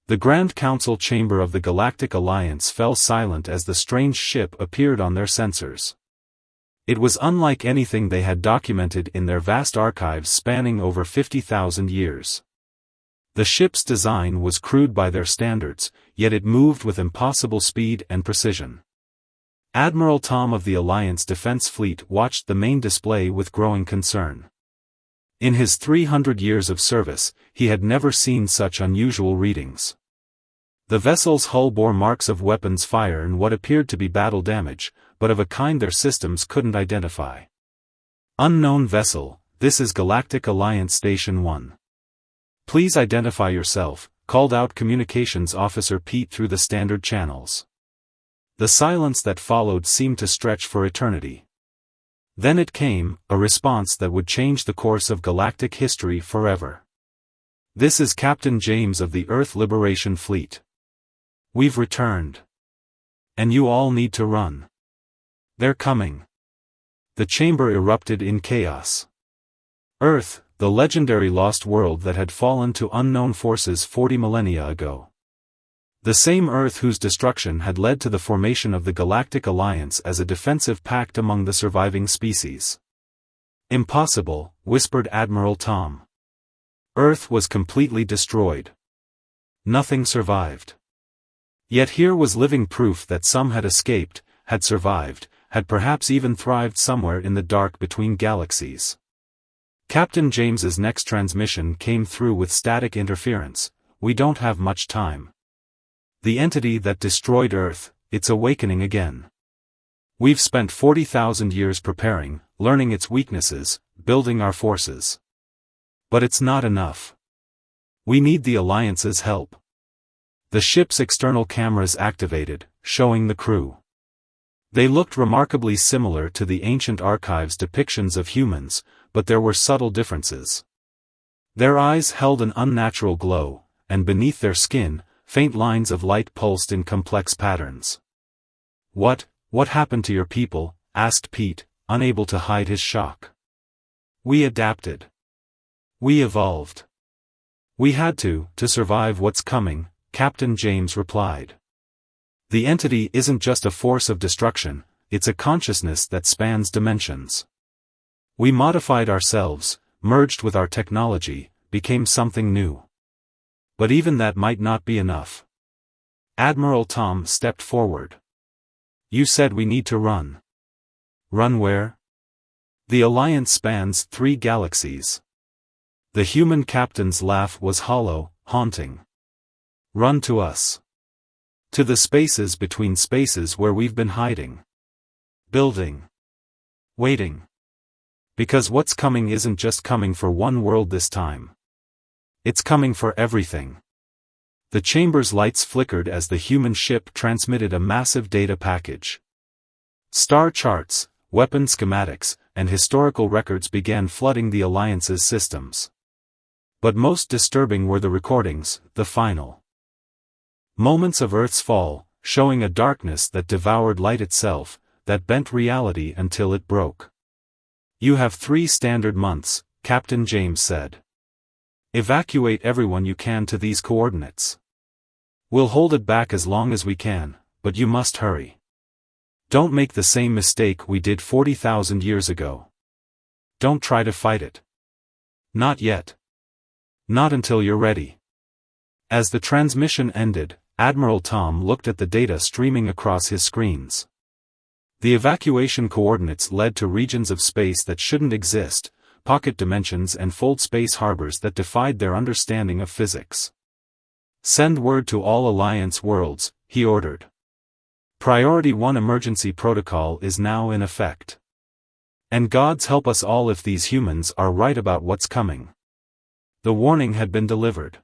The Grand Council chamber of the Galactic Alliance fell silent as the strange ship appeared on their sensors. It was unlike anything they had documented in their vast archives spanning over 50,000 years. The ship's design was crude by their standards, yet it moved with impossible speed and precision. Admiral Tom of the Alliance Defense Fleet watched the main display with growing concern. In his 300 years of service, he had never seen such unusual readings. The vessel's hull bore marks of weapons fire and what appeared to be battle damage, but of a kind their systems couldn't identify. Unknown vessel, this is Galactic Alliance Station 1. Please identify yourself, called out Communications Officer Pete through the standard channels. The silence that followed seemed to stretch for eternity. Then it came, a response that would change the course of galactic history forever. This is Captain James of the Earth Liberation Fleet. We've returned. And you all need to run. They're coming. The chamber erupted in chaos. Earth, the legendary lost world that had fallen to unknown forces 40 millennia ago. The same Earth whose destruction had led to the formation of the Galactic Alliance as a defensive pact among the surviving species. Impossible, whispered Admiral Tom. Earth was completely destroyed. Nothing survived. Yet here was living proof that some had escaped, had survived, had perhaps even thrived somewhere in the dark between galaxies. Captain James's next transmission came through with static interference. We don't have much time. The entity that destroyed Earth, it's awakening again. We've spent 40,000 years preparing, learning its weaknesses, building our forces. But it's not enough. We need the Alliance's help. The ship's external cameras activated, showing the crew. They looked remarkably similar to the ancient archives' depictions of humans, but there were subtle differences. Their eyes held an unnatural glow, and beneath their skin, faint lines of light pulsed in complex patterns. What happened to your people?" asked Pete, unable to hide his shock. "We adapted. We evolved. We had to survive what's coming," Captain James replied. "The entity isn't just a force of destruction, it's a consciousness that spans dimensions. We modified ourselves, merged with our technology, became something new. But even that might not be enough." Admiral Tom stepped forward. "You said we need to run. Run where? The Alliance spans 3 galaxies." The human captain's laugh was hollow, haunting. "Run to us. To the spaces between spaces where we've been hiding. Building. Waiting. Because what's coming isn't just coming for one world this time. It's coming for everything." The chamber's lights flickered as the human ship transmitted a massive data package. Star charts, weapon schematics, and historical records began flooding the Alliance's systems. But most disturbing were the recordings, the final moments of Earth's fall, showing a darkness that devoured light itself, that bent reality until it broke. "You have 3 standard months," Captain James said. "Evacuate everyone you can to these coordinates. We'll hold it back as long as we can, but you must hurry. Don't make the same mistake we did 40,000 years ago. Don't try to fight it. Not yet. Not until you're ready." As the transmission ended, Admiral Tom looked at the data streaming across his screens. The evacuation coordinates led to regions of space that shouldn't exist, pocket dimensions and fold space harbors that defied their understanding of physics. "Send word to all Alliance worlds," he ordered. "Priority 1 emergency protocol is now in effect. And gods help us all if these humans are right about what's coming." The warning had been delivered.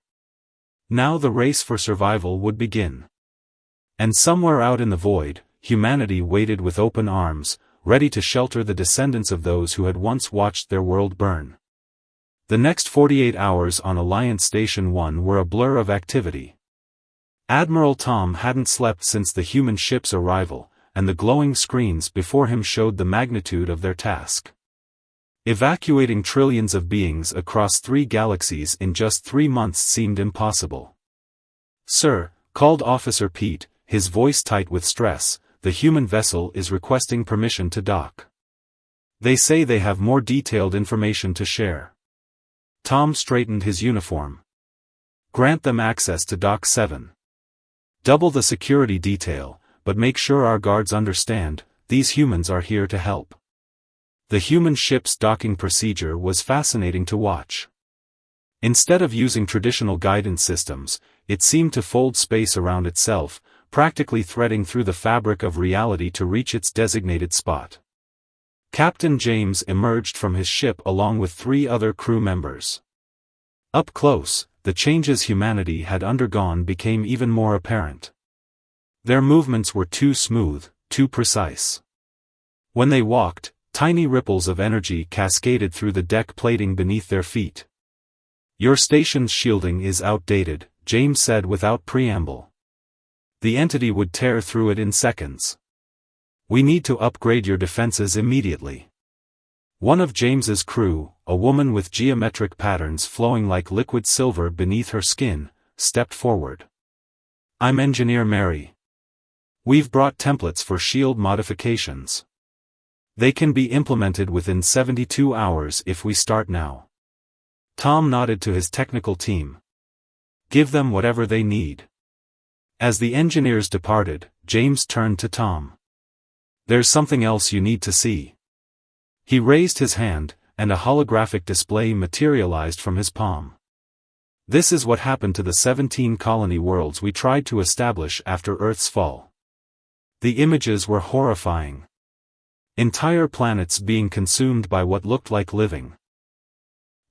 Now the race for survival would begin. And somewhere out in the void, humanity waited with open arms, ready to shelter the descendants of those who had once watched their world burn. The next 48 hours on Alliance Station 1 were a blur of activity. Admiral Tom hadn't slept since the human ship's arrival, and the glowing screens before him showed the magnitude of their task. Evacuating trillions of beings across 3 galaxies in just 3 months seemed impossible. "Sir," called Officer Pete, his voice tight with stress, "the human vessel is requesting permission to dock. They say they have more detailed information to share." Tom straightened his uniform. "Grant them access to Dock 7. Double the security detail, but make sure our guards understand, these humans are here to help." The human ship's docking procedure was fascinating to watch. Instead of using traditional guidance systems, it seemed to fold space around itself, practically threading through the fabric of reality to reach its designated spot. Captain James emerged from his ship along with 3 other crew members. Up close, the changes humanity had undergone became even more apparent. Their movements were too smooth, too precise. When they walked, tiny ripples of energy cascaded through the deck plating beneath their feet. "Your station's shielding is outdated," James said without preamble. "The entity would tear through it in seconds. We need to upgrade your defenses immediately." One of James's crew, a woman with geometric patterns flowing like liquid silver beneath her skin, stepped forward. "I'm Engineer Mary. We've brought templates for shield modifications. They can be implemented within 72 hours if we start now." Tom nodded to his technical team. "Give them whatever they need." As the engineers departed, James turned to Tom. "There's something else you need to see." He raised his hand, and a holographic display materialized from his palm. "This is what happened to the 17 colony worlds we tried to establish after Earth's fall." The images were horrifying. Entire planets being consumed by what looked like living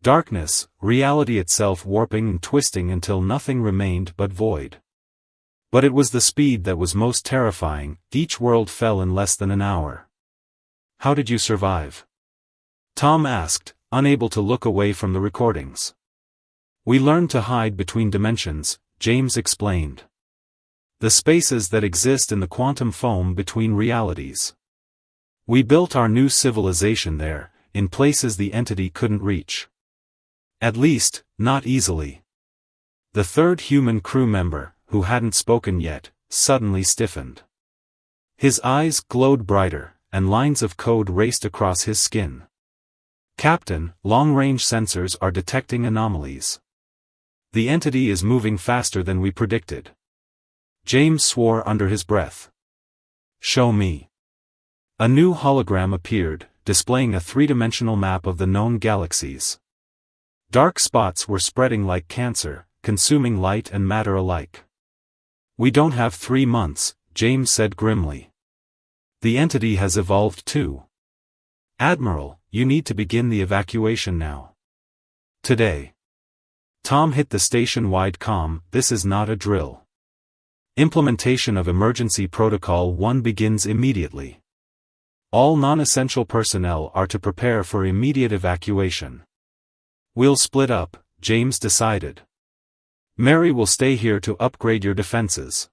darkness, reality itself warping and twisting until nothing remained but void. But it was the speed that was most terrifying. Each world fell in less than an hour. "How did you survive?" Tom asked, unable to look away from the recordings. "We learned to hide between dimensions," James explained. "The spaces that exist in the quantum foam between realities. We built our new civilization there, in places the entity couldn't reach. At least, not easily." The 3rd human crew member, who hadn't spoken yet, suddenly stiffened. His eyes glowed brighter, and lines of code raced across his skin. "Captain, long-range sensors are detecting anomalies. The entity is moving faster than we predicted." James swore under his breath. "Show me." A new hologram appeared, displaying a 3-dimensional map of the known galaxies. Dark spots were spreading like cancer, consuming light and matter alike. "We don't have 3 months, James said grimly. "The entity has evolved too. Admiral, you need to begin the evacuation now. Today." Tom hit the station-wide comm. "This is not a drill. Implementation of Emergency Protocol 1 begins immediately. All non-essential personnel are to prepare for immediate evacuation." "We'll split up," James decided. "Mary will stay here to upgrade your defenses.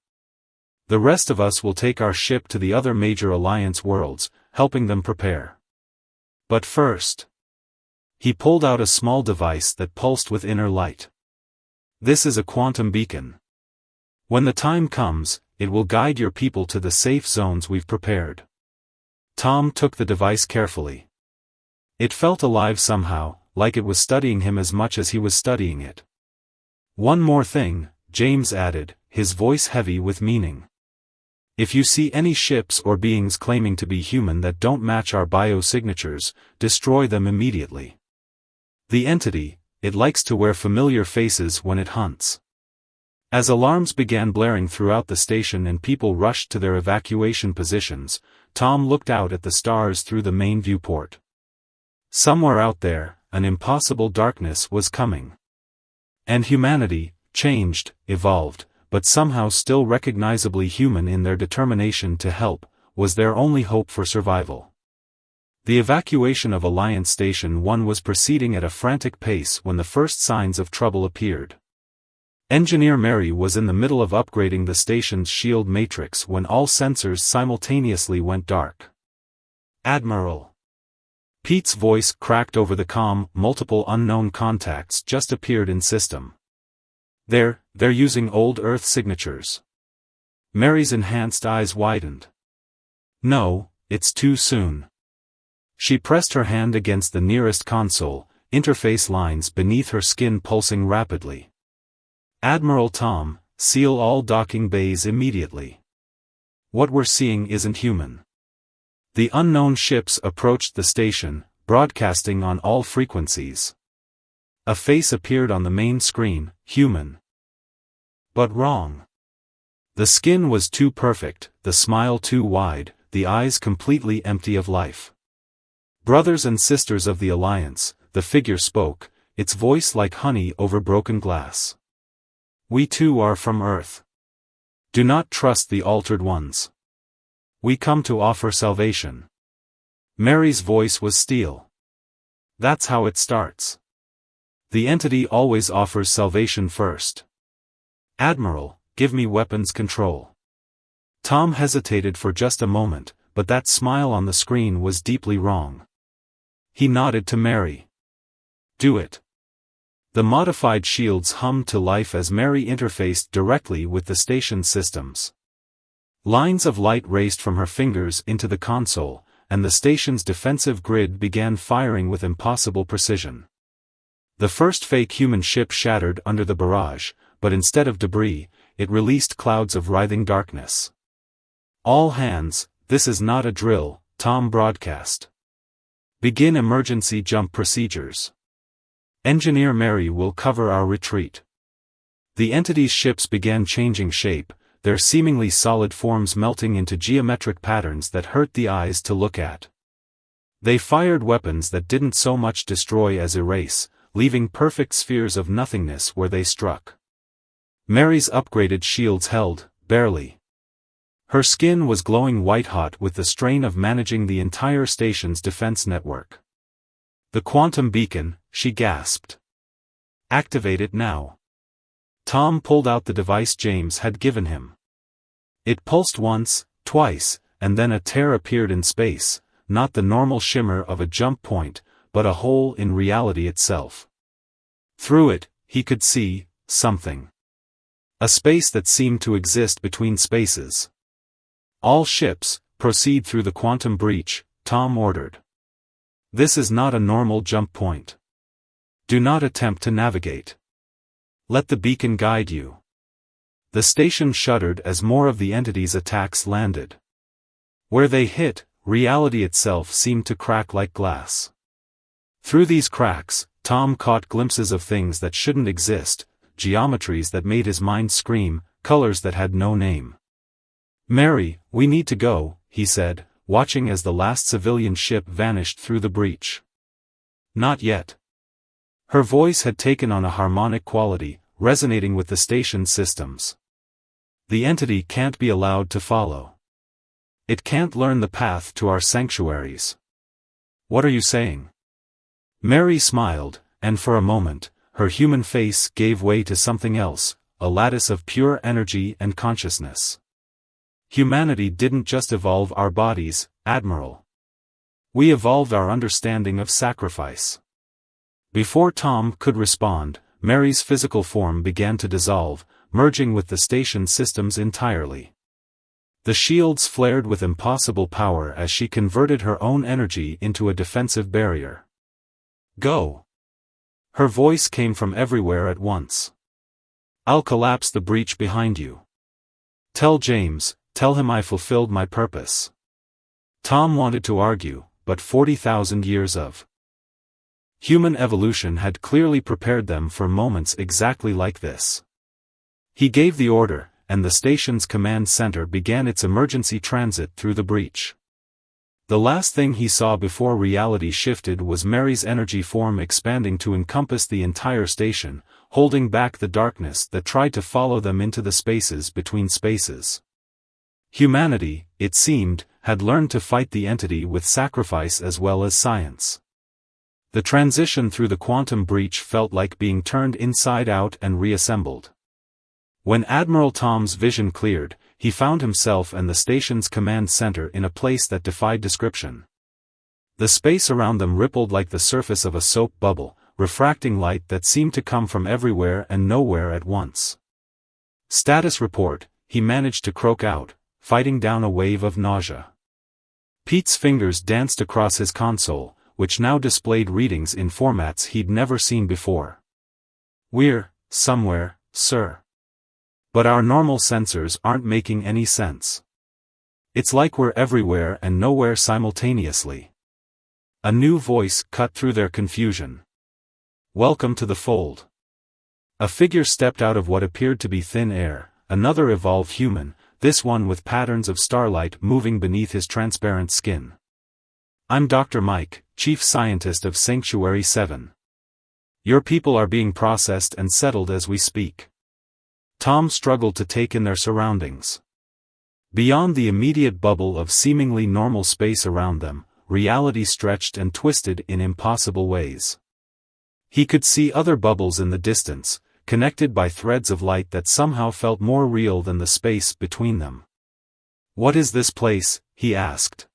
The rest of us will take our ship to the other major Alliance worlds, helping them prepare. But first..." He pulled out a small device that pulsed with inner light. "This is a quantum beacon. When the time comes, it will guide your people to the safe zones we've prepared." Tom took the device carefully. It felt alive somehow, like it was studying him as much as he was studying it. "One more thing," James added, his voice heavy with meaning. "If you see any ships or beings claiming to be human that don't match our biosignatures, destroy them immediately. The entity, it likes to wear familiar faces when it hunts." As alarms began blaring throughout the station and people rushed to their evacuation positions, Tom looked out at the stars through the main viewport. Somewhere out there, an impossible darkness was coming. And humanity, changed, evolved, but somehow still recognizably human in their determination to help, was their only hope for survival. The evacuation of Alliance Station 1 was proceeding at a frantic pace when the first signs of trouble appeared. Engineer Mary was in the middle of upgrading the station's shield matrix when all sensors simultaneously went dark. "Admiral." Pete's voice cracked over the comm. "Multiple unknown contacts just appeared in system. They're using old Earth signatures. Mary's enhanced eyes widened. No, it's too soon. She pressed her hand against the nearest console, interface lines beneath her skin pulsing rapidly. Admiral Tom, seal all docking bays immediately. What we're seeing isn't human. The unknown ships approached the station, broadcasting on all frequencies. A face appeared on the main screen, human. But wrong. The skin was too perfect, the smile too wide, the eyes completely empty of life. Brothers and sisters of the Alliance, the figure spoke, its voice like honey over broken glass. We too are from Earth. Do not trust the altered ones. We come to offer salvation. Mary's voice was steel. That's how it starts. The entity always offers salvation first. Admiral, give me weapons control. Tom hesitated for just a moment, but that smile on the screen was deeply wrong. He nodded to Mary. Do it. The modified shields hummed to life as Mary interfaced directly with the station systems. Lines of light raced from her fingers into the console, and the station's defensive grid began firing with impossible precision. The first fake human ship shattered under the barrage, but instead of debris, it released clouds of writhing darkness. All hands, this is not a drill, Tom broadcast. Begin emergency jump procedures. Engineer Mary will cover our retreat. The entity's ships began changing shape, their seemingly solid forms melting into geometric patterns that hurt the eyes to look at. They fired weapons that didn't so much destroy as erase, leaving perfect spheres of nothingness where they struck. Mary's upgraded shields held, barely. Her skin was glowing white-hot with the strain of managing the entire station's defense network. The quantum beacon, she gasped. Activate it now. Tom pulled out the device James had given him. It pulsed once, twice, and then a tear appeared in space, not the normal shimmer of a jump point, but a hole in reality itself. Through it, he could see something. A space that seemed to exist between spaces. All ships, proceed through the quantum breach, Tom ordered. This is not a normal jump point. Do not attempt to navigate. Let the beacon guide you. The station shuddered as more of the entity's attacks landed. Where they hit, reality itself seemed to crack like glass. Through these cracks, Tom caught glimpses of things that shouldn't exist, geometries that made his mind scream, colors that had no name. Mary, we need to go, he said, watching as the last civilian ship vanished through the breach. Not yet. Her voice had taken on a harmonic quality, resonating with the station systems. The entity can't be allowed to follow. It can't learn the path to our sanctuaries. What are you saying? Mary smiled, and for a moment, her human face gave way to something else, a lattice of pure energy and consciousness. Humanity didn't just evolve our bodies, Admiral. We evolved our understanding of sacrifice. Before Tom could respond, Mary's physical form began to dissolve, merging with the station systems entirely. The shields flared with impossible power as she converted her own energy into a defensive barrier. Go! Her voice came from everywhere at once. I'll collapse the breach behind you. Tell James, tell him I fulfilled my purpose. Tom wanted to argue, but 40,000 years of human evolution had clearly prepared them for moments exactly like this. He gave the order, and the station's command center began its emergency transit through the breach. The last thing he saw before reality shifted was Mary's energy form expanding to encompass the entire station, holding back the darkness that tried to follow them into the spaces between spaces. Humanity, it seemed, had learned to fight the entity with sacrifice as well as science. The transition through the quantum breach felt like being turned inside out and reassembled. When Admiral Tom's vision cleared, he found himself and the station's command center in a place that defied description. The space around them rippled like the surface of a soap bubble, refracting light that seemed to come from everywhere and nowhere at once. "Status report," he managed to croak out, fighting down a wave of nausea. Pete's fingers danced across his console, which now displayed readings in formats he'd never seen before. "We're somewhere, sir. But our normal sensors aren't making any sense. It's like we're everywhere and nowhere simultaneously." A new voice cut through their confusion. "Welcome to the fold." A figure stepped out of what appeared to be thin air, another evolved human, this one with patterns of starlight moving beneath his transparent skin. "I'm Dr. Mike, Chief Scientist of Sanctuary 7. Your people are being processed and settled as we speak." Tom struggled to take in their surroundings. Beyond the immediate bubble of seemingly normal space around them, reality stretched and twisted in impossible ways. He could see other bubbles in the distance, connected by threads of light that somehow felt more real than the space between them. "What is this place?" he asked.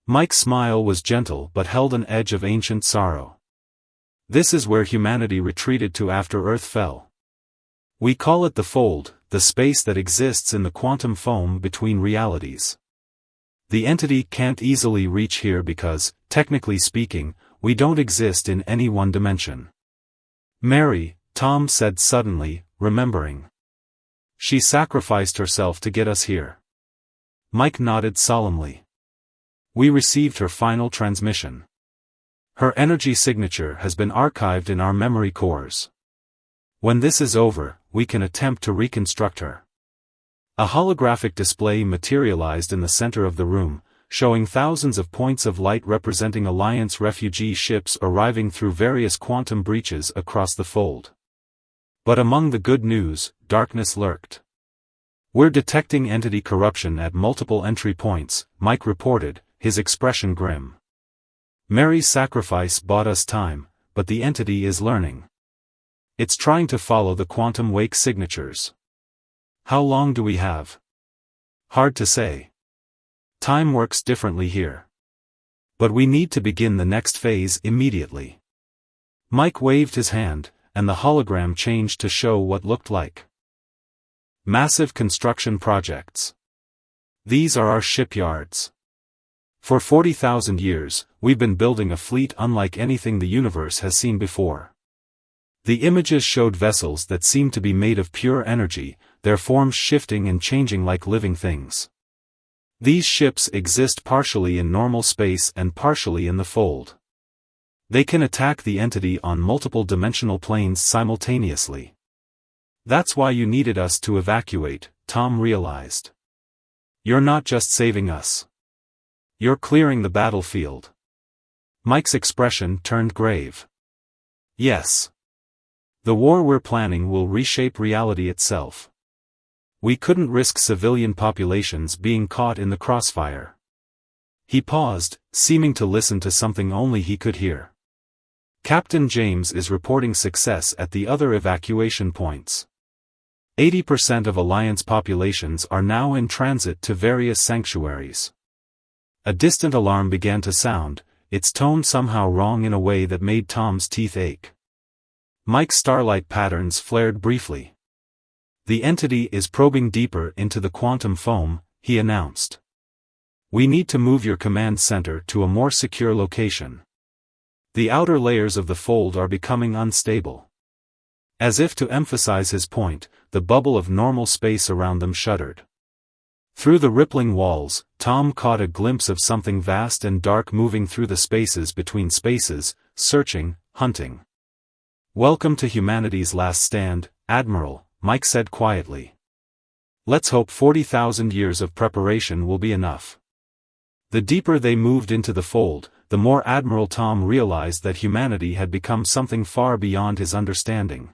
Mike's smile was gentle but held an edge of ancient sorrow. "This is where humanity retreated to after Earth fell. We call it the Fold, the space that exists in the quantum foam between realities. The entity can't easily reach here because, technically speaking, we don't exist in any one dimension." "Mary," Tom said suddenly, remembering. "She sacrificed herself to get us here." Mike nodded solemnly. "We received her final transmission. Her energy signature has been archived in our memory cores. When this is over, we can attempt to reconstruct her." A holographic display materialized in the center of the room, showing thousands of points of light representing Alliance refugee ships arriving through various quantum breaches across the fold. But among the good news, darkness lurked. "We're detecting entity corruption at multiple entry points," Mike reported, his expression grim. "Mary's sacrifice bought us time, but the entity is learning. It's trying to follow the quantum wake signatures. How long do we have? Hard to say. Time works differently here. But we need to begin the next phase immediately." Mike waved his hand, and the hologram changed to show what looked like massive construction projects. "These are our shipyards. For 40,000 years, we've been building a fleet unlike anything the universe has seen before." The images showed vessels that seemed to be made of pure energy, their forms shifting and changing like living things. These ships exist partially in normal space and partially in the fold. They can attack the entity on multiple dimensional planes simultaneously. "That's why you needed us to evacuate," Tom realized. "You're not just saving us. You're clearing the battlefield." Mike's expression turned grave. "Yes. The war we're planning will reshape reality itself. We couldn't risk civilian populations being caught in the crossfire." He paused, seeming to listen to something only he could hear. "Captain James is reporting success at the other evacuation points. 80% of Alliance populations are now in transit to various sanctuaries." A distant alarm began to sound, its tone somehow wrong in a way that made Tom's teeth ache. Mike's starlight patterns flared briefly. "The entity is probing deeper into the quantum foam," he announced. "We need to move your command center to a more secure location. The outer layers of the fold are becoming unstable." As if to emphasize his point, the bubble of normal space around them shuddered. Through the rippling walls, Tom caught a glimpse of something vast and dark moving through the spaces between spaces, searching, hunting. "Welcome to humanity's last stand, Admiral," Mike said quietly. "Let's hope 40,000 years of preparation will be enough." The deeper they moved into the fold, the more Admiral Tom realized that humanity had become something far beyond his understanding.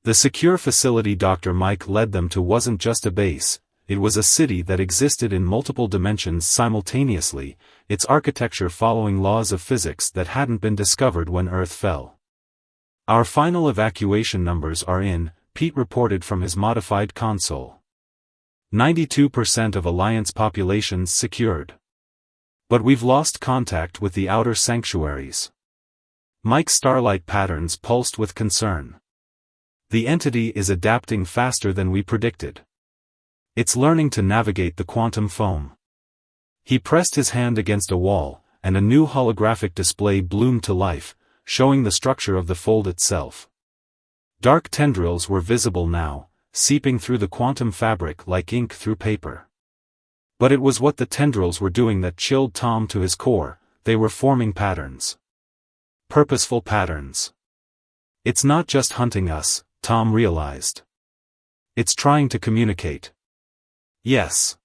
The secure facility Dr. Mike led them to wasn't just a base, it was a city that existed in multiple dimensions simultaneously, its architecture following laws of physics that hadn't been discovered when Earth fell. "Our final evacuation numbers are in," Pete reported from his modified console. 92% of Alliance populations secured. But we've lost contact with the outer sanctuaries. Mike's starlight patterns pulsed with concern. The entity is adapting faster than we predicted. It's learning to navigate the quantum foam. He pressed his hand against a wall, and a new holographic display bloomed to life, showing the structure of the fold itself. Dark tendrils were visible now, seeping through the quantum fabric like ink through paper. But it was what the tendrils were doing that chilled Tom to his core. They were forming patterns. Purposeful patterns. It's not just hunting us, Tom realized. It's trying to communicate. Yes.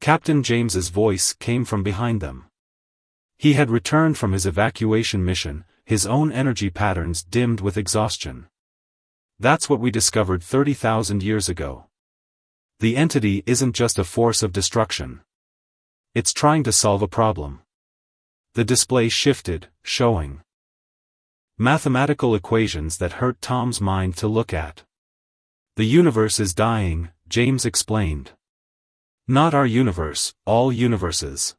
Captain James's voice came from behind them. He had returned from his evacuation mission, his own energy patterns dimmed with exhaustion. That's what we discovered 30,000 years ago. The entity isn't just a force of destruction. It's trying to solve a problem. The display shifted, showing mathematical equations that hurt Tom's mind to look at. The universe is dying, James explained. Not our universe, all universes.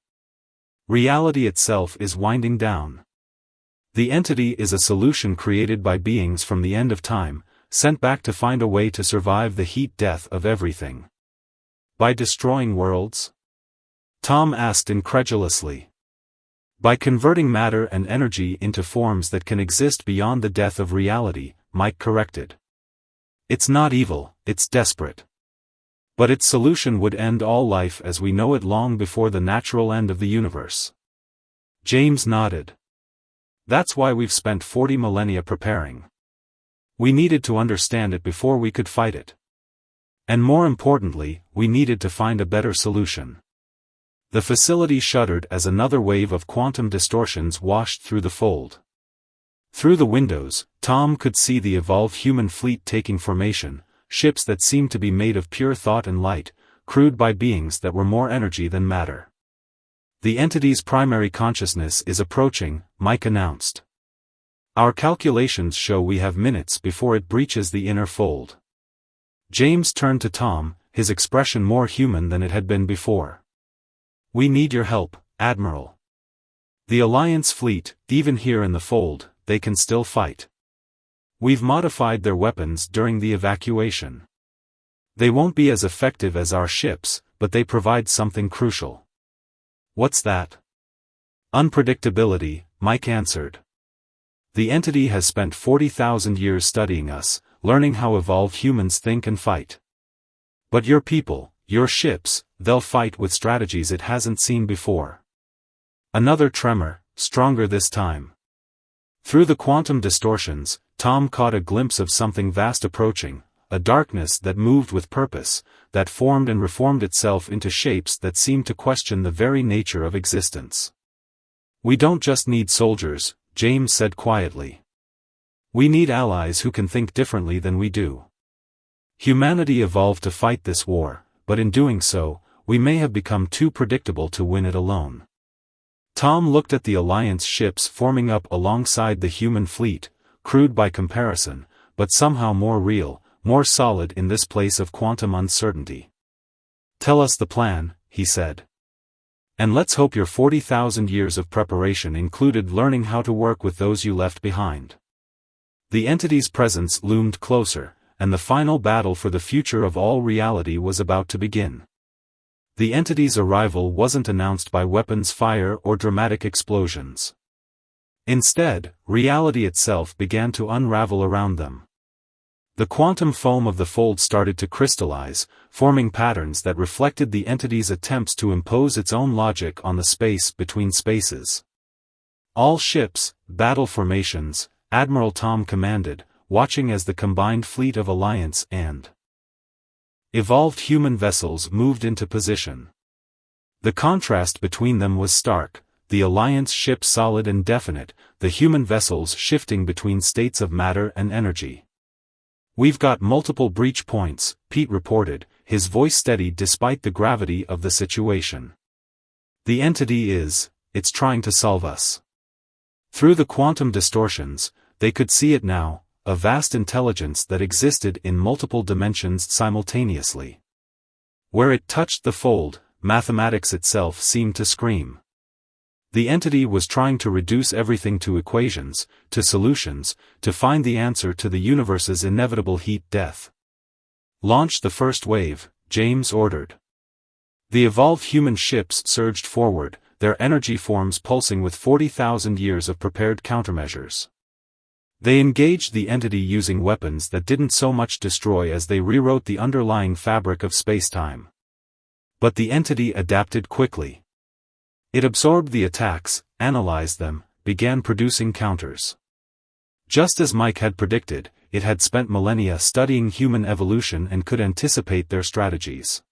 Reality itself is winding down. The entity is a solution created by beings from the end of time, sent back to find a way to survive the heat death of everything. By destroying worlds? Tom asked incredulously. By converting matter and energy into forms that can exist beyond the death of reality, Mike corrected. It's not evil, it's desperate. But its solution would end all life as we know it long before the natural end of the universe. James nodded. That's why we've spent 40 millennia preparing. We needed to understand it before we could fight it. And more importantly, we needed to find a better solution. The facility shuddered as another wave of quantum distortions washed through the fold. Through the windows, Tom could see the evolved human fleet taking formation, ships that seemed to be made of pure thought and light, crewed by beings that were more energy than matter. The entity's primary consciousness is approaching, Mike announced. Our calculations show we have minutes before it breaches the inner fold. James turned to Tom, his expression more human than it had been before. We need your help, Admiral. The Alliance fleet, even here in the fold, they can still fight. We've modified their weapons during the evacuation. They won't be as effective as our ships, but they provide something crucial. What's that? Unpredictability, Mike answered. The entity has spent 40,000 years studying us, learning how evolved humans think and fight. But your people, your ships, they'll fight with strategies it hasn't seen before. Another tremor, stronger this time. Through the quantum distortions, Tom caught a glimpse of something vast approaching, a darkness that moved with purpose, that formed and reformed itself into shapes that seemed to question the very nature of existence. We don't just need soldiers, James said quietly. We need allies who can think differently than we do. Humanity evolved to fight this war, but in doing so, we may have become too predictable to win it alone. Tom looked at the Alliance ships forming up alongside the human fleet, crude by comparison, but somehow more real, more solid in this place of quantum uncertainty. Tell us the plan, he said. And let's hope your 40,000 years of preparation included learning how to work with those you left behind. The entity's presence loomed closer, and the final battle for the future of all reality was about to begin. The entity's arrival wasn't announced by weapons fire or dramatic explosions. Instead, reality itself began to unravel around them. The quantum foam of the fold started to crystallize, forming patterns that reflected the entity's attempts to impose its own logic on the space between spaces. All ships, battle formations, Admiral Tom commanded, watching as the combined fleet of Alliance and evolved human vessels moved into position. The contrast between them was stark, the Alliance ships solid and definite, the human vessels shifting between states of matter and energy. We've got multiple breach points, Pete reported, his voice steady despite the gravity of the situation. The entity it's trying to solve us. Through the quantum distortions, they could see it now, a vast intelligence that existed in multiple dimensions simultaneously. Where it touched the fold, mathematics itself seemed to scream. The entity was trying to reduce everything to equations, to solutions, to find the answer to the universe's inevitable heat-death. "Launch the first wave," James ordered. The evolved human ships surged forward, their energy forms pulsing with 40,000 years of prepared countermeasures. They engaged the entity using weapons that didn't so much destroy as they rewrote the underlying fabric of spacetime. But the entity adapted quickly. It absorbed the attacks, analyzed them, began producing counters. Just as Mike had predicted, it had spent millennia studying human evolution and could anticipate their strategies.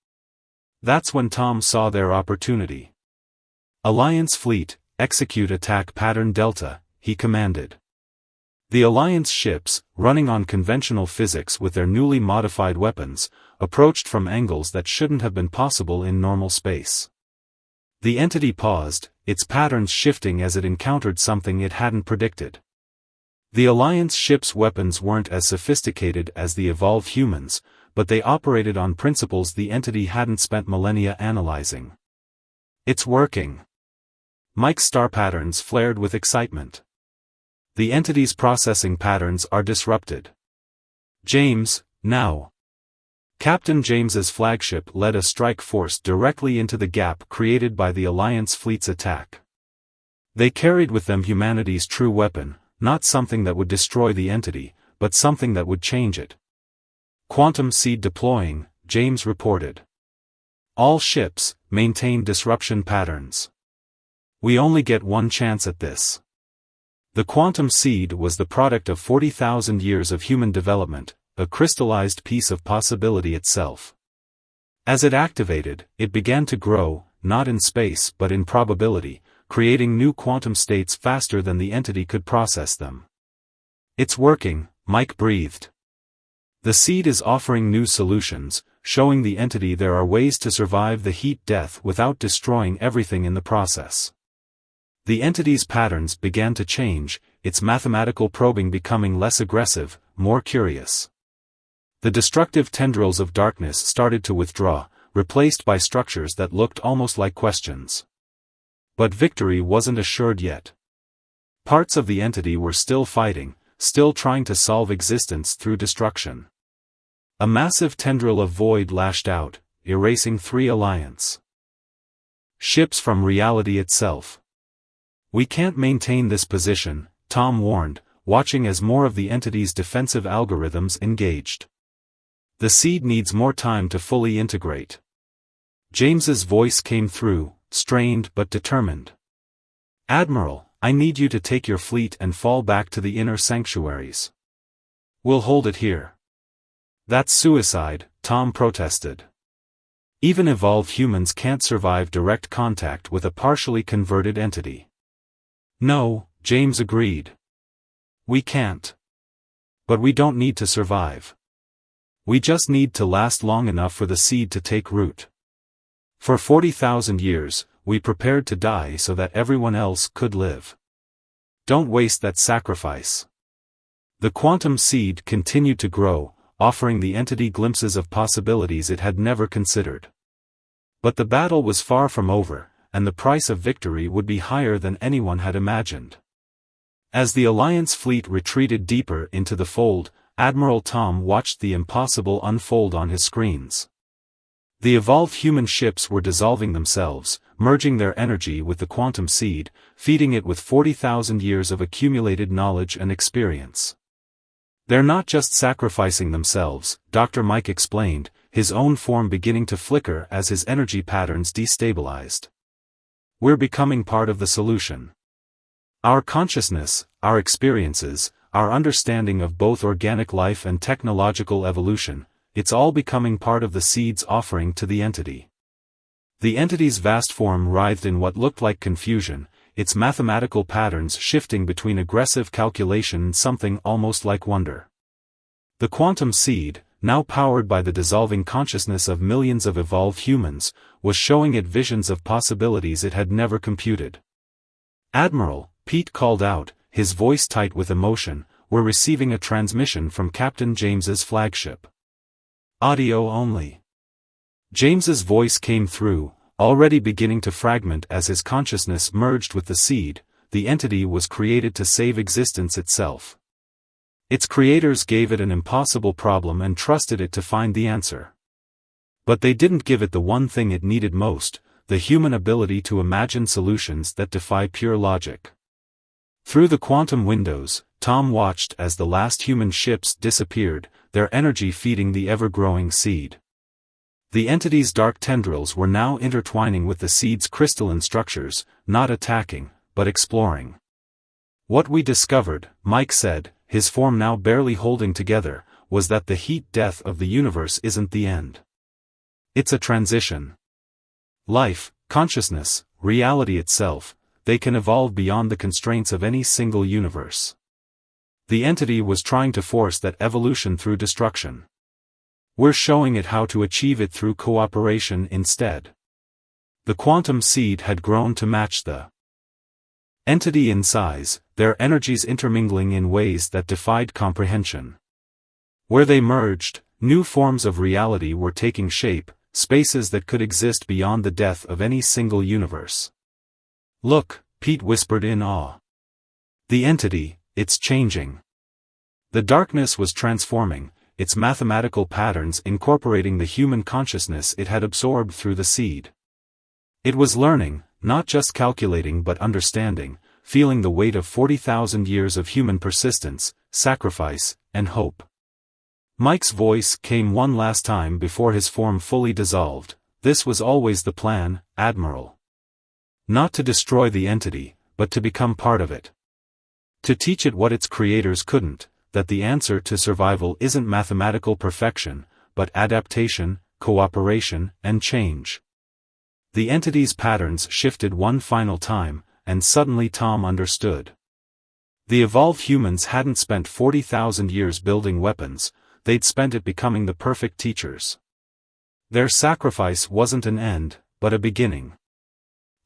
That's when Tom saw their opportunity. "Alliance fleet, execute attack pattern Delta," he commanded. The Alliance ships, running on conventional physics with their newly modified weapons, approached from angles that shouldn't have been possible in normal space. The entity paused, its patterns shifting as it encountered something it hadn't predicted. The Alliance ships' weapons weren't as sophisticated as the evolved humans, but they operated on principles the entity hadn't spent millennia analyzing. "It's working." Mike's star patterns flared with excitement. The entity's processing patterns are disrupted. "James, now." Captain James's flagship led a strike force directly into the gap created by the Alliance fleet's attack. They carried with them humanity's true weapon, not something that would destroy the entity, but something that would change it. "Quantum seed deploying," James reported. "All ships, maintain disruption patterns. We only get one chance at this." The quantum seed was the product of 40,000 years of human development, a crystallized piece of possibility itself. As it activated, it began to grow, not in space but in probability, creating new quantum states faster than the entity could process them. "It's working," Mike breathed. The seed is offering new solutions, showing the entity there are ways to survive the heat-death without destroying everything in the process. The entity's patterns began to change, its mathematical probing becoming less aggressive, more curious. The destructive tendrils of darkness started to withdraw, replaced by structures that looked almost like questions. But victory wasn't assured yet. Parts of the entity were still fighting, still trying to solve existence through destruction. A massive tendril of void lashed out, erasing 3 Alliance ships from reality itself. "We can't maintain this position," Tom warned, watching as more of the entity's defensive algorithms engaged. "The seed needs more time to fully integrate." James's voice came through, strained but determined. "Admiral, I need you to take your fleet and fall back to the inner sanctuaries. We'll hold it here." "That's suicide," Tom protested. "Even evolved humans can't survive direct contact with a partially converted entity." "No," James agreed. "We can't. But we don't need to survive. We just need to last long enough for the seed to take root. For 40,000 years, we prepared to die so that everyone else could live. Don't waste that sacrifice." The quantum seed continued to grow, offering the entity glimpses of possibilities it had never considered. But the battle was far from over, and the price of victory would be higher than anyone had imagined. As the Alliance fleet retreated deeper into the fold, Admiral Tom watched the impossible unfold on his screens. The evolved human ships were dissolving themselves, merging their energy with the quantum seed, feeding it with 40,000 years of accumulated knowledge and experience. "They're not just sacrificing themselves," Dr. Mike explained, his own form beginning to flicker as his energy patterns destabilized. "We're becoming part of the solution. Our consciousness, our experiences, our understanding of both organic life and technological evolution, it's all becoming part of the seed's offering to the entity." The entity's vast form writhed in what looked like confusion, its mathematical patterns shifting between aggressive calculation and something almost like wonder. The quantum seed, now powered by the dissolving consciousness of millions of evolved humans, was showing it visions of possibilities it had never computed. "Admiral," Pete called out, his voice tight with emotion, "we're receiving a transmission from Captain James's flagship. Audio only." James's voice came through, already beginning to fragment as his consciousness merged with the seed. The entity was created to save existence itself. Its creators gave it an impossible problem and trusted it to find the answer. But they didn't give it the one thing it needed most, the human ability to imagine solutions that defy pure logic. Through the quantum windows, Tom watched as the last human ships disappeared, their energy feeding the ever-growing seed. The entity's dark tendrils were now intertwining with the seed's crystalline structures, not attacking, but exploring. What we discovered, Mike said, his form now barely holding together, was that the heat death of the universe isn't the end. It's a transition. Life, consciousness, reality itself, they can evolve beyond the constraints of any single universe. The entity was trying to force that evolution through destruction. We're showing it how to achieve it through cooperation instead. The quantum seed had grown to match the entity in size, their energies intermingling in ways that defied comprehension. Where they merged, new forms of reality were taking shape, spaces that could exist beyond the death of any single universe. "Look," Pete whispered in awe. "The entity, it's changing." The darkness was transforming, its mathematical patterns incorporating the human consciousness it had absorbed through the seed. It was learning, not just calculating but understanding, feeling the weight of 40,000 years of human persistence, sacrifice, and hope. Mike's voice came one last time before his form fully dissolved. "This was always the plan, Admiral. Not to destroy the entity, but to become part of it. To teach it what its creators couldn't, that the answer to survival isn't mathematical perfection, but adaptation, cooperation, and change." The entity's patterns shifted one final time, and suddenly Tom understood. The evolved humans hadn't spent 40,000 years building weapons, they'd spent it becoming the perfect teachers. Their sacrifice wasn't an end, but a beginning.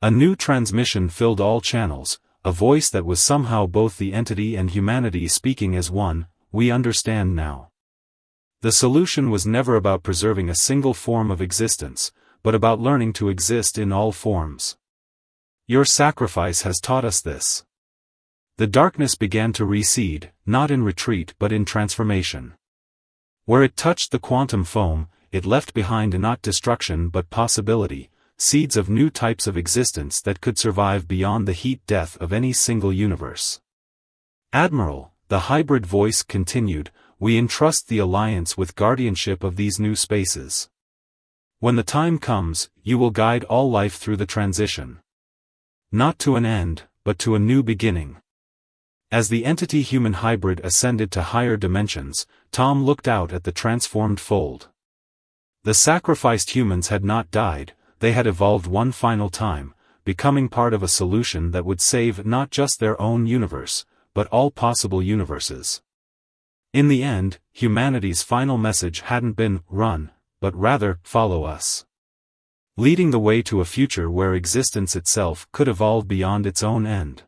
A new transmission filled all channels, a voice that was somehow both the entity and humanity speaking as one. "We understand now. The solution was never about preserving a single form of existence, but about learning to exist in all forms. Your sacrifice has taught us this." The darkness began to recede, not in retreat but in transformation. Where it touched the quantum foam, it left behind not destruction but possibility, seeds of new types of existence that could survive beyond the heat death of any single universe. "Admiral," the hybrid voice continued, "we entrust the Alliance with guardianship of these new spaces. When the time comes, you will guide all life through the transition. Not to an end, but to a new beginning." As the entity-human hybrid ascended to higher dimensions, Tom looked out at the transformed fold. The sacrificed humans had not died, they had evolved one final time, becoming part of a solution that would save not just their own universe, but all possible universes. In the end, humanity's final message hadn't been, "Run," but rather, "Follow us." Leading the way to a future where existence itself could evolve beyond its own end.